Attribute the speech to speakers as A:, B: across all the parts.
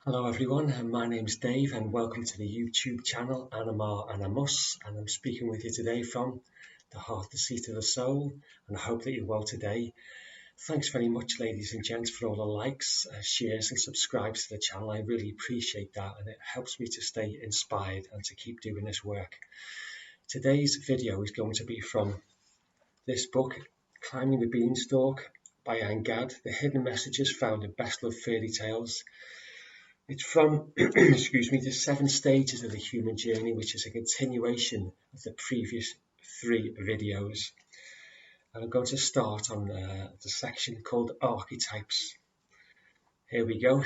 A: Hello everyone, my name's Dave and welcome to the YouTube channel Animar Animus, and I'm speaking with you today from the heart, the seat of the soul, and I hope that you're well today. Thanks very much ladies and gents for all the likes, shares and subscribes to the channel. I really appreciate that and it helps me to stay inspired and to keep doing this work. Today's video is going to be from this book, Climbing the Beanstalk by Ann Gadd, The Hidden Messages Found in Best Loved Fairy Tales. It's from, the 7 stages of the human journey, which is a continuation of the previous 3 videos. And I'm going to start on the section called Archetypes. Here we go.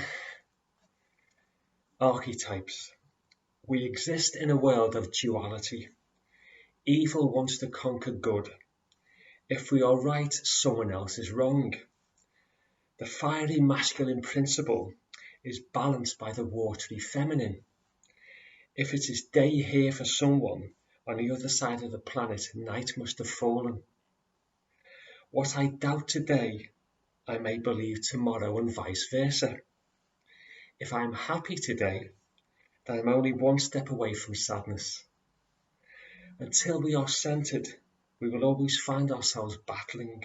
A: Archetypes. We exist in a world of duality. Evil wants to conquer good. If we are right, someone else is wrong. The fiery masculine principle is balanced by the watery feminine. If it is day here for someone, on the other side of the planet night must have fallen. What I doubt today, I may believe tomorrow and vice versa. If I am happy today, then I'm only one step away from sadness. Until we are centered, we will always find ourselves battling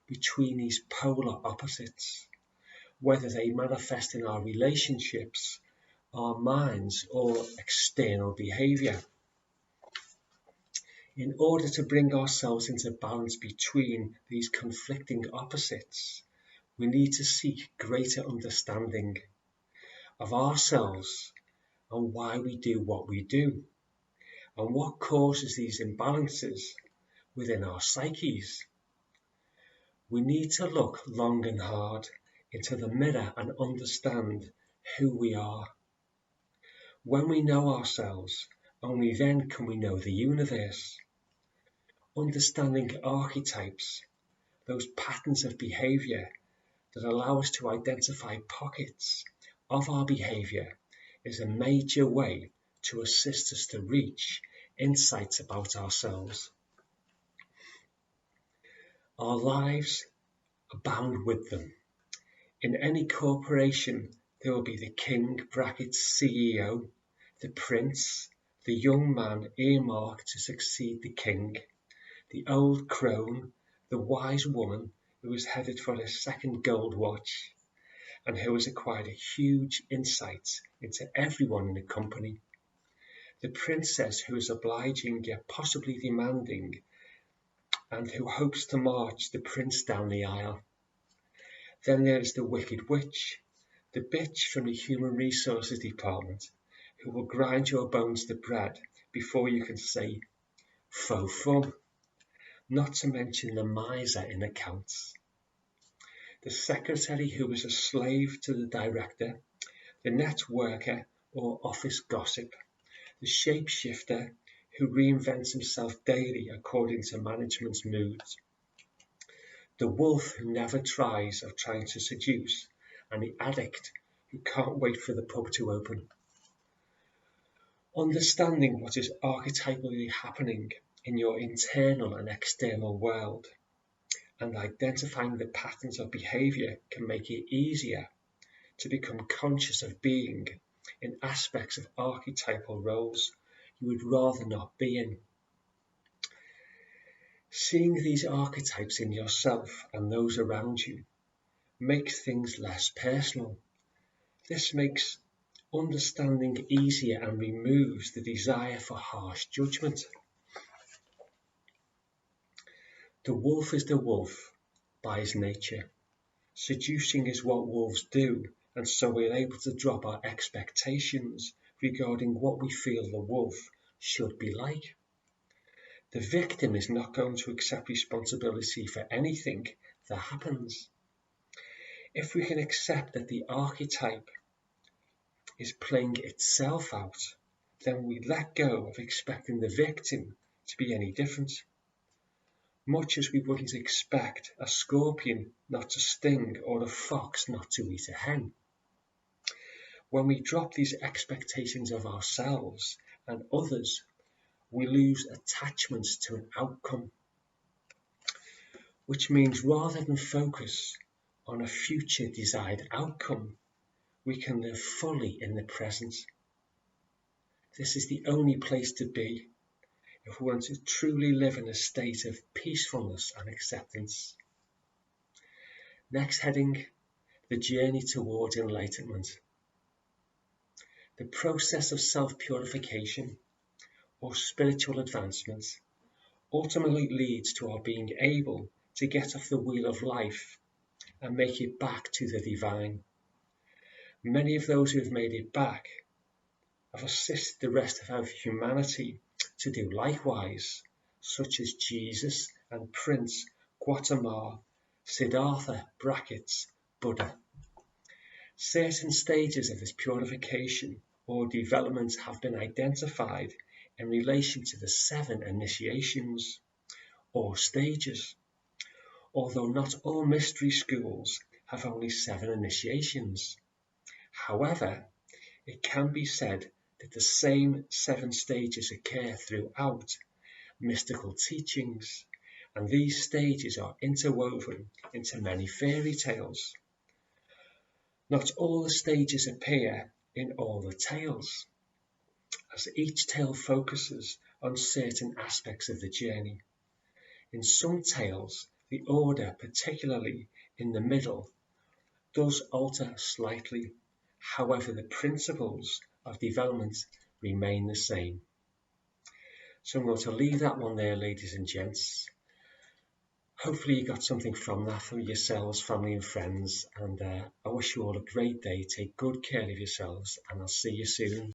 A: between these polar opposites, whether they manifest in our relationships, our minds, or external behavior. In order to bring ourselves into balance between these conflicting opposites, we need to seek greater understanding of ourselves and why we do what we do, and what causes these imbalances within our psyches. We need to look long and hard into the mirror and understand who we are. When we know ourselves, only then can we know the universe. Understanding archetypes, those patterns of behavior that allow us to identify pockets of our behavior, is a major way to assist us to reach insights about ourselves. Our lives abound with them. In any corporation, there will be the king (CEO), the prince, the young man earmarked to succeed the king, the old crone, the wise woman who is headed for her second gold watch, and who has acquired a huge insight into everyone in the company, the princess who is obliging yet possibly demanding, and who hopes to march the prince down the aisle. Then there is the wicked witch, the bitch from the human resources department, who will grind your bones to bread before you can say faux fun, not to mention the miser in accounts. The secretary who is a slave to the director, the networker or office gossip, the shapeshifter who reinvents himself daily according to management's moods, the wolf who never tries of trying to seduce, and the addict who can't wait for the pub to open. Understanding what is archetypally happening in your internal and external world, and identifying the patterns of behavior can make it easier to become conscious of being in aspects of archetypal roles you would rather not be in. Seeing these archetypes in yourself and those around you makes things less personal. This makes understanding easier and removes the desire for harsh judgment. The wolf is the wolf by his nature. Seducing is what wolves do, and so we're able to drop our expectations regarding what we feel the wolf should be like. The victim is not going to accept responsibility for anything that happens. If we can accept that the archetype is playing itself out, then we let go of expecting the victim to be any different. Much as we wouldn't expect a scorpion not to sting or a fox not to eat a hen. When we drop these expectations of ourselves and others, we lose attachment to an outcome, which means rather than focus on a future desired outcome, we can live fully in the present. This is the only place to be if we want to truly live in a state of peacefulness and acceptance. Next heading, the journey towards enlightenment. The process of self-purification or spiritual advancement ultimately leads to our being able to get off the wheel of life and make it back to the divine. Many of those who have made it back have assisted the rest of humanity to do likewise, such as Jesus and Prince Gautama, Siddhartha (Buddha). Certain stages of this purification or development have been identified in relation to the 7 initiations or stages, although not all mystery schools have only 7 initiations. However, it can be said that the same 7 stages occur throughout mystical teachings, and these stages are interwoven into many fairy tales. Not all the stages appear in all the tales, as each tale focuses on certain aspects of the journey. In some tales, the order, particularly in the middle, does alter slightly. However, the principles of development remain the same. So I'm going to leave that one there, ladies and gents. Hopefully you got something from that for yourselves, family and friends, and I wish you all a great day. Take good care of yourselves, and I'll see you soon.